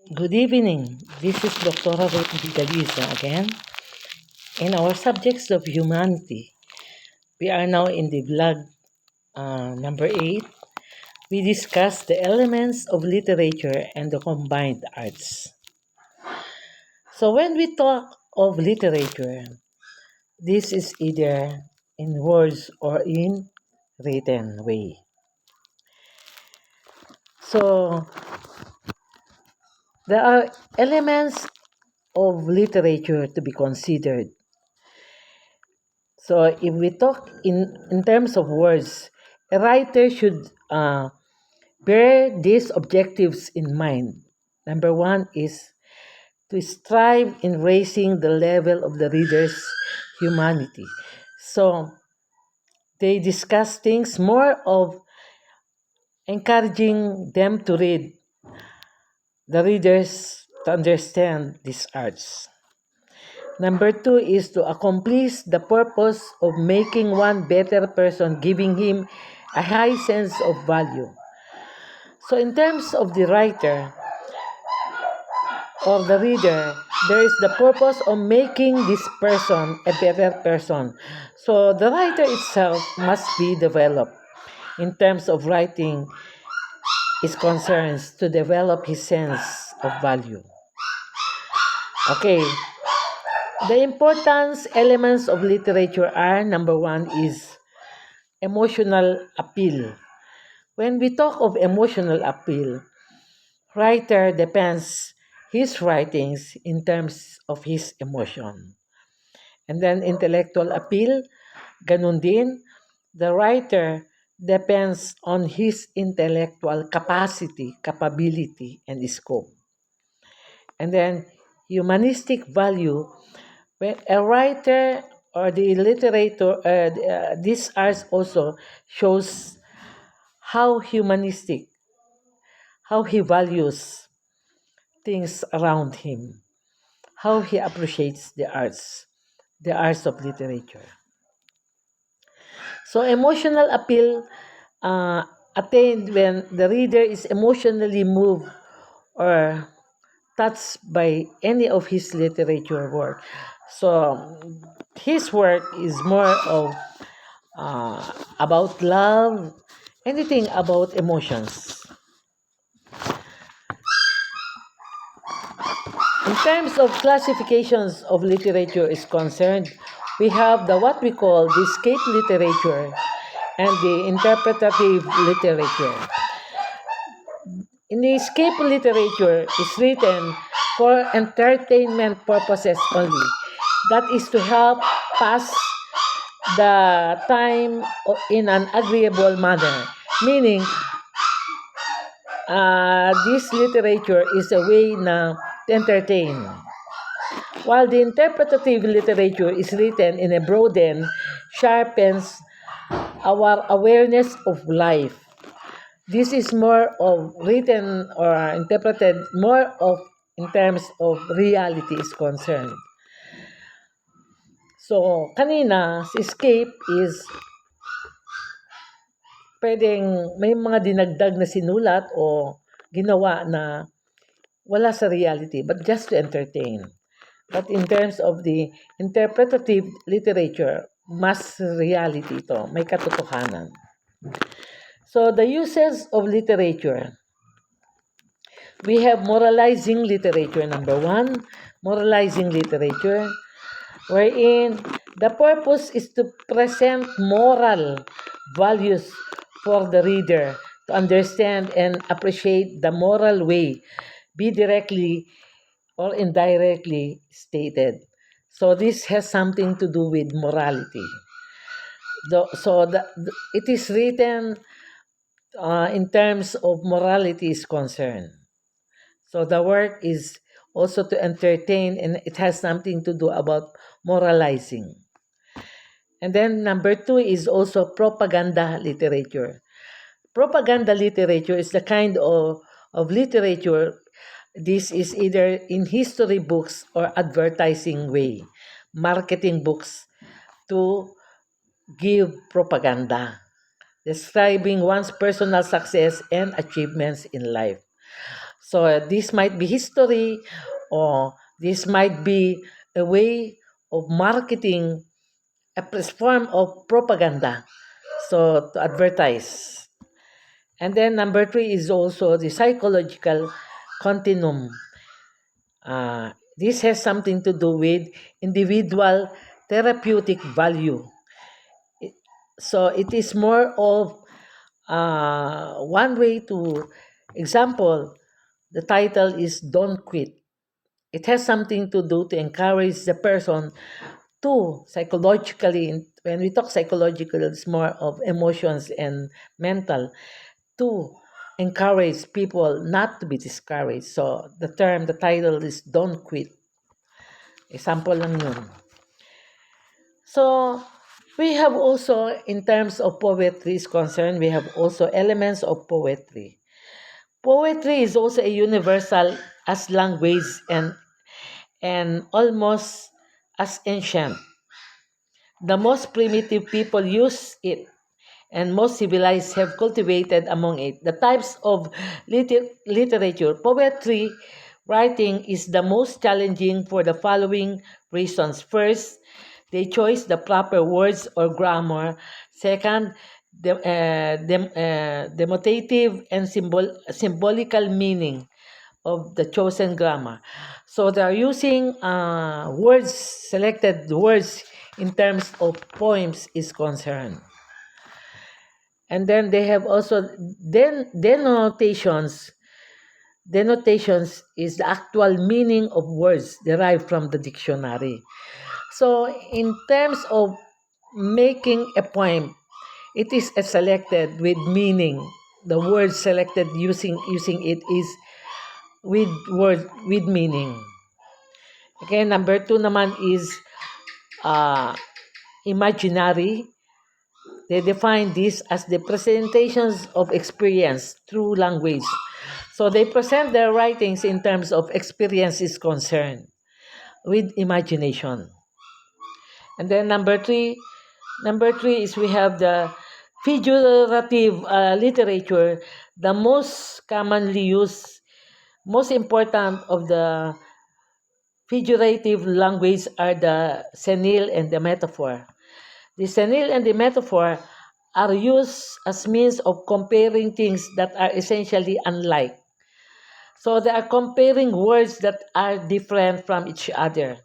Good evening. This is Dr.Ruth again. In our subjects of humanity, we are now in the vlog number 8. We discuss the elements of literature and the combined arts. So when we talk of literature, this is either in words or in written way. So there are elements of literature to be considered. So if we talk in terms of words, a writer should bear these objectives in mind. Number one is to strive in raising the level of the reader's humanity. So they discuss things more of encouraging them to read, the readers to understand these arts. Number two is to accomplish the purpose of making one better person, giving him a high sense of value. So, in terms of the writer or the reader, there is the purpose of making this person a better person. So, the writer itself must be developed in terms of writing is concerns to develop his sense of value. Okay, the importance elements of literature are number one is emotional appeal. When we talk of emotional appeal, writer depends his writings in terms of his emotion. And then intellectual appeal, ganun din, the writer depends on his intellectual capacity, capability, and scope. And then humanistic value, when a writer or the literator, this arts also shows how humanistic, how he values things around him, how he appreciates the arts of literature. So emotional appeal attained when the reader is emotionally moved or touched by any of his literature work. So his work is more of about love, anything about emotions. In terms of classifications of literature is concerned, we have the what we call the escape literature and the interpretative literature. In the escape literature is written for entertainment purposes only. That is to help pass the time in an agreeable manner. Meaning, this literature is a way na to entertain. While the interpretative literature is written in a broadened, sharpens our awareness of life. This is more of written or interpreted more of in terms of reality is concerned. So, kanina, si escape is pwedeng may mga dinagdag na sinulat o ginawa na wala sa reality, but just to entertain. But in terms of the interpretative literature, mas reality ito, may katotohanan. So the uses of literature. We have moralizing literature, number one, moralizing literature, wherein the purpose is to present moral values for the reader to understand and appreciate the moral way, be directly or indirectly stated. So this has something to do with morality. It is written in terms of morality is concerned. So the work is also to entertain and it has something to do about moralizing. And then number two is also propaganda literature. Propaganda literature is the kind of literature. This is either in history books or advertising way, marketing books to give propaganda, describing one's personal success and achievements in life. So this might be history, or this might be a way of marketing, a form of propaganda, so to advertise. And then number 3 is also the psychological continuum. This has something to do with individual therapeutic value. So it is more of one way to example. The title is Don't Quit. It has something to do to encourage the person to psychologically, when we talk psychological, it's more of emotions and mental, to encourage people not to be discouraged. So the title is Don't Quit. Example lang yun. So we have also, in terms of poetry is concerned, we have also elements of poetry. Poetry is also a universal as language and almost as ancient. The most primitive people use it, and most civilized have cultivated among it. The types of literature, poetry writing is the most challenging for the following reasons. First, they choose the proper words or grammar. Second, the motative and symbolical meaning of the chosen grammar. So they are using selected words in terms of poems is concerned. And then they have also denotations. Denotations is the actual meaning of words derived from the dictionary. So in terms of making a poem, it is selected with meaning. The word selected using it is with meaning. Okay, number 2 naman is imaginary. They define this as the presentations of experience through language. So they present their writings in terms of experience is concerned with imagination. And then number three is we have the figurative literature. The most commonly used, most important of the figurative language are the senile and the metaphor. The senile and the metaphor are used as means of comparing things that are essentially unlike. So they are comparing words that are different from each other.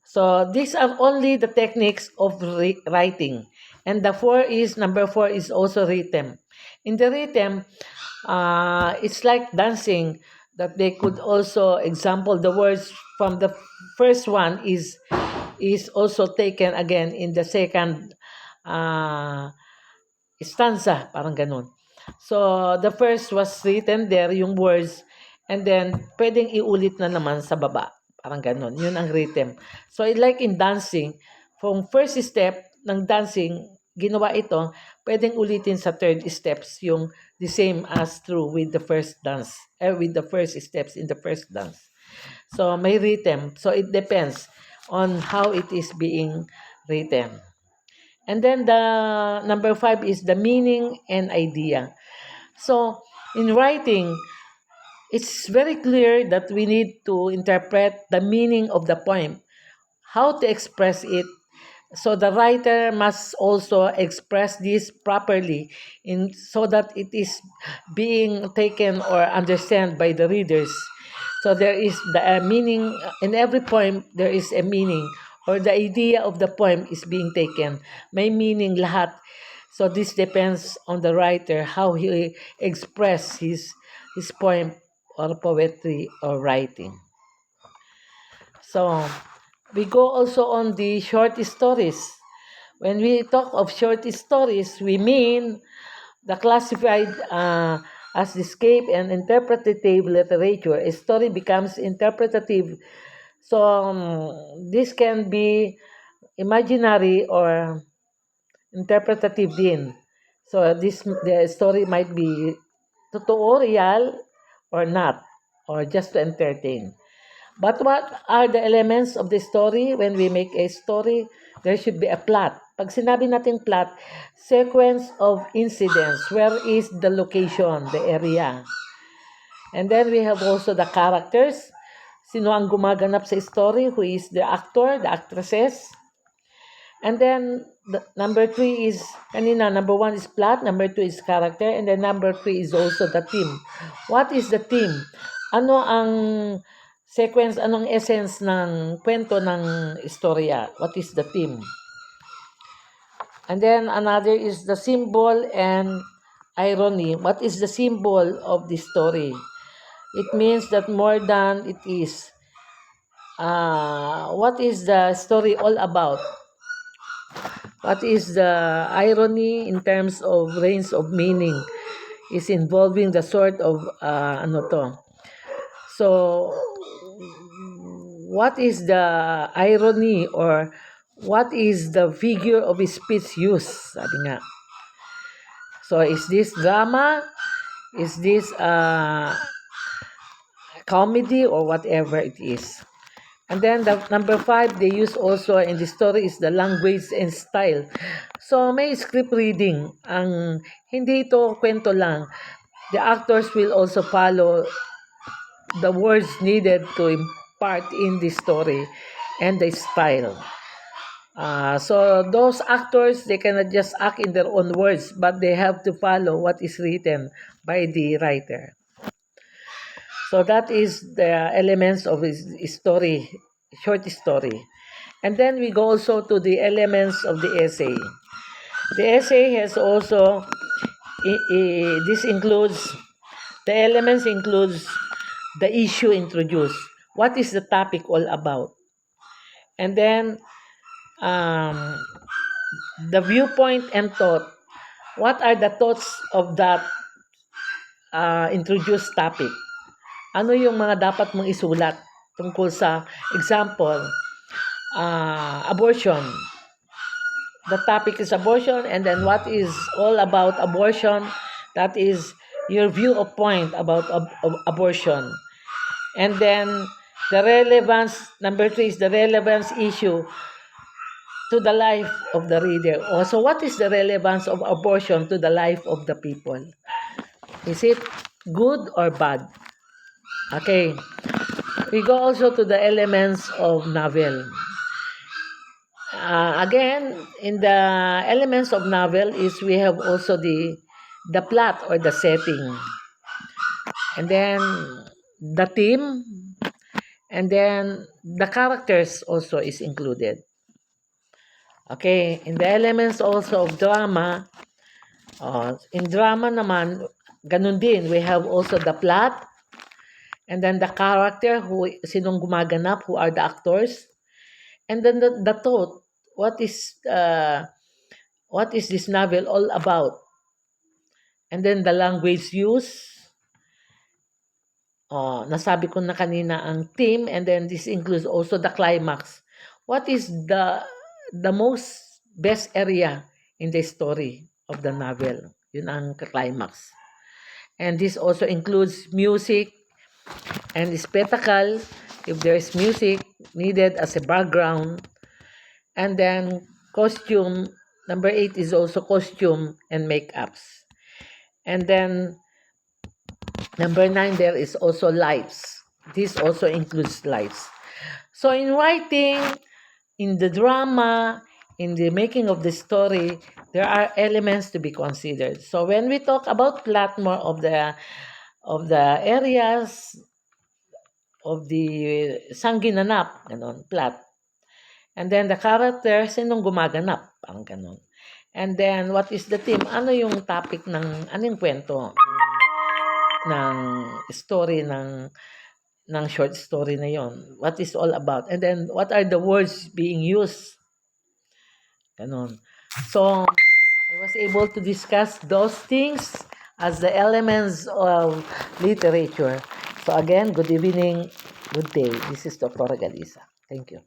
So these are only the techniques of writing. And number four is also rhythm. In the rhythm, it's like dancing, that they could also example the words from the first one is also taken again in the second uh, stanza, parang ganun. So, the first was written there, yung words, and then, pwedeng iulit na naman sa baba. Parang ganun. Yun ang rhythm. So, like in dancing, from first step ng dancing, ginawa ito, pwedeng ulitin sa third steps yung the same as true with the first dance, with the first steps in the first dance. So, may rhythm. So, it depends on how it is being written. And then the number 5 is the meaning and idea. So in writing, it's very clear that we need to interpret the meaning of the poem, how to express it. So the writer must also express this properly so that it is being taken or understood by the readers. So there is the meaning in every poem. There is a meaning, or the idea of the poem is being taken. May meaning lahat. So this depends on the writer how he express his poem or poetry or writing. So we go also on the short stories. When we talk of short stories, we mean the classified as escape and interpretative literature. A story becomes interpretative. So this can be imaginary or interpretative din. So the story might be totoo, real, or not, or just to entertain. But what are the elements of the story? When we make a story, there should be a plot. Pag sinabi natin plot, sequence of incidents. Where is the location, the area? And then we have also the characters. Sino ang gumaganap sa story? Who is the actor, the actresses? And then number 3 is, number 1 is plot, number 2 is character, and then number 3 is also the theme. What is the theme? Ano ang sequence, anong essence ng kwento ng istorya? What is the theme? And then another is the symbol and irony. What is the symbol of the story? It means that more than it is. What is the story all about? What is the irony in terms of range of meaning is involving the sort of So what is the irony or what is the figure of speech use? Sabi nga. So is this drama? Is this comedy or whatever it is? And then the number 5 they use also in the story is the language and style. So may script reading. Hindi ito kwento lang. The actors will also follow the words needed to impart in the story and the style. So those actors, they cannot just act in their own words, but they have to follow what is written by the writer. So that is the elements of his story, short story. And then we go also to the elements of the essay. The essay has also, this includes, the elements includes the issue introduced. What is the topic all about? And then the viewpoint and thought. What are the thoughts of that introduced topic? Ano yung mga dapat mong isulat tungkol sa, example, abortion. The topic is abortion, and then what is all about abortion? That is your view of point about abortion. And then the relevance, number 3 is the relevance issue to the life of the reader. Also, what is the relevance of abortion to the life of the people? Is it good or bad? Okay. We go also to the elements of novel. Again, in the elements of novel is we have also the plot or the setting. And then the theme. And then the characters also is included. Okay, in the elements also of drama, in drama naman, ganun din, we have also the plot, and then the character, sinong gumaganap, who are the actors, and then the thought, what is this novel all about, and then the language use. Nasabi ko na kanina ang theme, and then this includes also the climax. What is the most best area in the story of the novel? Yun ang climax. And this also includes music and spectacle, if there is music needed as a background. And then costume, number 8 is also costume and makeups. And then number 9, there is also lights. This also includes lights. So in writing, in the drama, in the making of the story, there are elements to be considered. So when we talk about plot, more of the areas of the sangginanap, ganon, plot. And then the character, sinong gumaganap, parang ganon. And then what is the theme? Ano yung topic ano yung kwento ng story ng short story na yon? What is all about? And then what are the words being used? Ganon. So I was able to discuss those things as the elements of literature. So again, good evening, good day. This is Dr. Galisa. Thank you.